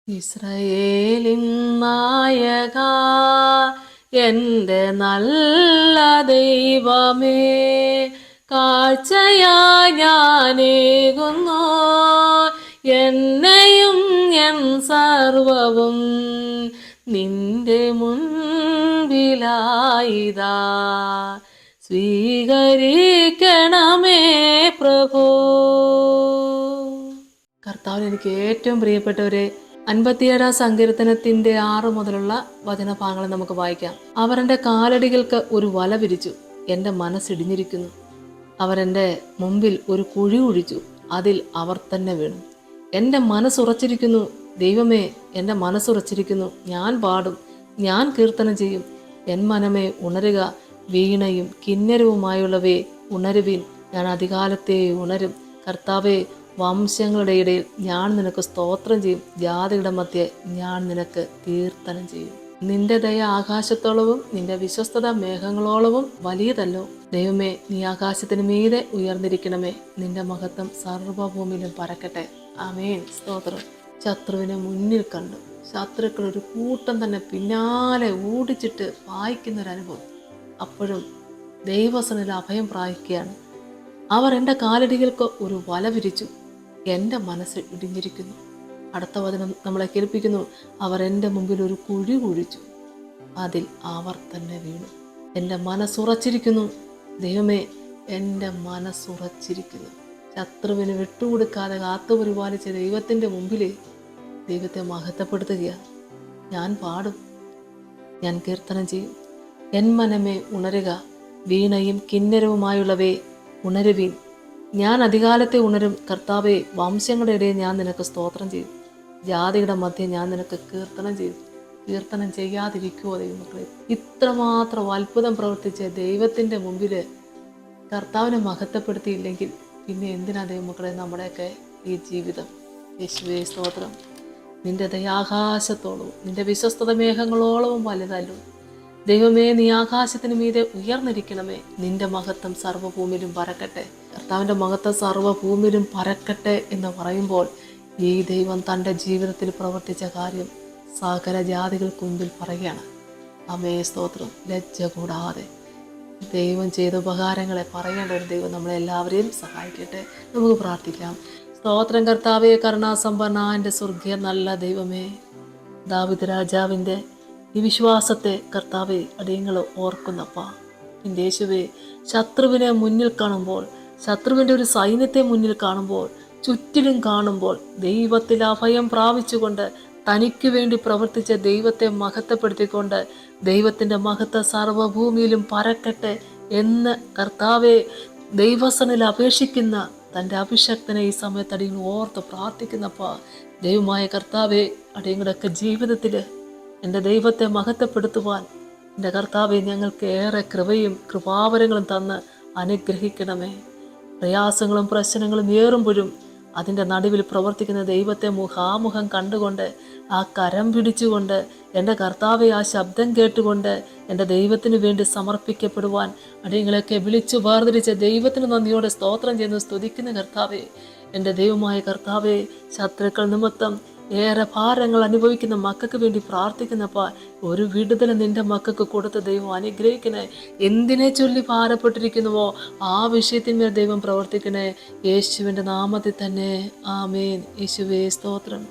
ഇസ്രായേലിൻ നായക, എൻ്റെ നല്ല ദൈവമേ, കാഴ്ചയാ ഞാനേകുന്നു എന്നെയും എൻ സർവവും നിന്റെ മുൻപിലായിതാ, സ്വീകരിക്കണമേ പ്രഭു. കർത്താവിന് എനിക്ക് ഏറ്റവും പ്രിയപ്പെട്ടവരെ, 57 സങ്കീർത്തനത്തിന്റെ 6 മുതലുള്ള വചനഭാഗങ്ങൾ നമുക്ക് വായിക്കാം. അവർ എൻ്റെ കാലടികൾക്ക് ഒരു വല വിരിച്ചു, എൻ്റെ മനസ്സിടിഞ്ഞിരിക്കുന്നു. അവരെൻ്റെ മുമ്പിൽ ഒരു കുഴി കുഴിച്ചു, അതിൽ അവർ തന്നെ വീണു. എൻ്റെ മനസ്സുറച്ചിരിക്കുന്നു, ദൈവമേ, എൻ്റെ മനസ്സുറച്ചിരിക്കുന്നു. ഞാൻ പാടും, ഞാൻ കീർത്തനം ചെയ്യും. എൻ മനമേ ഉണരുക, വീണയും കിന്നരവുമായുള്ളവേ ഉണരുവിൻ. ഞാൻ അധികാലത്തെ ഉണരും. കർത്താവേ, വംശങ്ങളുടെ ഇടയിൽ ഞാൻ നിനക്ക് സ്തോത്രം ചെയ്യും. ജാതിയുടെ മധ്യേ ഞാൻ നിനക്ക് കീർത്തനം ചെയ്യും. നിന്റെ ദയ ആകാശത്തോളവും നിന്റെ വിശ്വസ്തത മേഘങ്ങളോളവും വലിയതല്ലോ. ദൈവമേ, നീ ആകാശത്തിന് മീതെ ഉയർന്നിരിക്കണമേ. നിന്റെ മഹത്വം സർവ്വഭൂമിയിലും പരക്കട്ടെ. ആമേൻ. സ്തോത്രം. ശത്രുവിനെ മുന്നിൽ കണ്ടു, ശത്രുക്കൾ ഒരു കൂട്ടം തന്നെ പിന്നാലെ ഓടിച്ചിട്ട് പായിക്കുന്നൊരനുഭവം. അപ്പോഴും ദൈവസനിൽ അഭയം പ്രാപിക്കുകയാണ്. അവർ എൻ്റെ കാലടികൾക്ക് ഒരു വല വിരിച്ചു, എൻ്റെ മനസ്സ് ഇടിഞ്ഞിരിക്കുന്നു. അടുത്ത വചനം നമ്മളെ കേൾപ്പിക്കുന്നു, അവർ എൻ്റെ മുമ്പിൽ ഒരു കുഴി കുഴിച്ചു, അതിൽ അവർ തന്നെ വീണു. എൻ്റെ മനസ്സുറച്ചിരിക്കുന്നു, ദൈവമേ, എൻ്റെ മനസ്സുറച്ചിരിക്കുന്നു. ശത്രുവിന് വിട്ടുകൊടുക്കാതെ കാത്തുപരിപാലിച്ച ദൈവത്തിൻ്റെ മുമ്പിൽ ദൈവത്തെ മഹത്വപ്പെടുത്തുകയാണ്. ഞാൻ പാടും, ഞാൻ കീർത്തനം ചെയ്യും. എൻ മനമേ ഉണരുക, വീണയും കിന്നരവുമായുള്ളവേ ഉണരുവീൻ. ഞാൻ അധികാലത്തെ ഉണരും. കർത്താവേ, വംശങ്ങളുടെ ഇടയിൽ ഞാൻ നിനക്ക് സ്തോത്രം ചെയ്യും. ജാതിയുടെ മധ്യേ ഞാൻ നിനക്ക് കീർത്തനം ചെയ്യും. കീർത്തനം ചെയ്യാതിരിക്കുമോ ദൈവമക്കളെ? ഇത്രമാത്രം അത്ഭുതം പ്രവർത്തിച്ച ദൈവത്തിൻ്റെ മുമ്പിൽ കർത്താവിനെ മഹത്വപ്പെടുത്തിയില്ലെങ്കിൽ പിന്നെ എന്തിനാ ദൈവമക്കളെ നമ്മുടെയൊക്കെ ഈ ജീവിതം? യേശുവേ സ്തോത്രം. നിന്റെ ദയാകാശത്തോളവും നിന്റെ വിശ്വസ്തത മേഘങ്ങളോളവും വലുതല്ലോ. ദൈവമേ, നീ ആകാശത്തിന് മീതെ ഉയർന്നിരിക്കണമേ. നിന്റെ മഹത്വം സർവ്വഭൂമിയിലും പരക്കട്ടെ. കർത്താവിൻ്റെ മഹത്വം സർവ്വഭൂമിയിലും പരക്കട്ടെ എന്ന് പറയുമ്പോൾ ഈ ദൈവം തൻ്റെ ജീവിതത്തിൽ പ്രവർത്തിച്ച കാര്യം സകല ജാതികൾക്ക് മുമ്പിൽ പറയുകയാണ്. അമേ സ്തോത്രം. ലജ്ജ കൂടാതെ ദൈവം ചെയ്ത ഉപകാരങ്ങളെ പറയേണ്ട ഒരു ദൈവം നമ്മളെല്ലാവരെയും സഹായിക്കട്ടെ. നമുക്ക് പ്രാർത്ഥിക്കാം. സ്തോത്രം കർത്താവേ, കരുണാസമ്പന്ന എൻ്റെ സ്വർഗീയ നല്ല ദൈവമേ, ദാവീദ് രാജാവിൻ്റെ ഈ വിശ്വാസത്തെ കർത്താവെ അടിയങ്ങൾ ഓർക്കുന്നപ്പ. എൻ്റെ യേശുവേ, ശത്രുവിനെ മുന്നിൽ കാണുമ്പോൾ, ശത്രുവിൻ്റെ ഒരു സൈന്യത്തെ മുന്നിൽ കാണുമ്പോൾ, ചുറ്റിലും കാണുമ്പോൾ ദൈവത്തിൽ അഭയം പ്രാപിച്ചുകൊണ്ട് തനിക്ക് വേണ്ടി പ്രവർത്തിച്ച ദൈവത്തെ മഹത്വപ്പെടുത്തിക്കൊണ്ട് ദൈവത്തിൻ്റെ മഹത്വ സർവ്വഭൂമിയിലും പരക്കട്ടെ എന്ന് കർത്താവെ ദൈവസനിൽ അപേക്ഷിക്കുന്ന തൻ്റെ അഭിഷക്തനെ ഈ സമയത്ത് അടിയങ്ങൾ ഓർത്ത് പ്രാർത്ഥിക്കുന്നപ്പ. ദൈവമായ കർത്താവെ, അടിയങ്ങളുടെയൊക്കെ ജീവിതത്തിൽ എൻ്റെ ദൈവത്തെ മഹത്വപ്പെടുത്തുവാൻ എൻ്റെ കർത്താവെ ഞങ്ങൾക്ക് ഏറെ കൃപയും കൃപാവരങ്ങളും തന്ന് അനുഗ്രഹിക്കണമേ. പ്രയാസങ്ങളും പ്രശ്നങ്ങളും ഏറുമ്പോഴും അതിൻ്റെ നടുവിൽ പ്രവർത്തിക്കുന്ന ദൈവത്തെ മുഖാമുഖം കണ്ടുകൊണ്ട് ആ കരം പിടിച്ചുകൊണ്ട് എൻ്റെ കർത്താവെ ആ ശബ്ദം കേട്ടുകൊണ്ട് എൻ്റെ ദൈവത്തിന് വേണ്ടി സമർപ്പിക്കപ്പെടുവാൻ അടിയങ്ങളെയൊക്കെ വിളിച്ചു വേർതിരിച്ച ദൈവത്തിന് നന്ദിയോടെ സ്തോത്രം ചെയ്യുന്നു, സ്തുതിക്കുന്ന കർത്താവെ. എൻ്റെ ദൈവമായ കർത്താവെ, ശത്രുക്കൾ നിമിത്തം ഏറെ ഭാരങ്ങൾ അനുഭവിക്കുന്ന മക്കൾക്ക് വേണ്ടി പ്രാർത്ഥിക്കുന്നപ്പോൾ ഒരു വിടുതൽ നിന്റെ മക്കൾക്ക് കൊടുത്ത ദൈവം അനുഗ്രഹിക്കണേ. എന്തിനെ ചൊല്ലി ഭാരപ്പെട്ടിരിക്കുന്നുവോ ആ വിഷയത്തിന്മേൽ ദൈവം പ്രവർത്തിക്കണേ. യേശുവിൻ്റെ നാമത്തിൽ തന്നെ ആമേൻ. യേശുവേ സ്തോത്രം.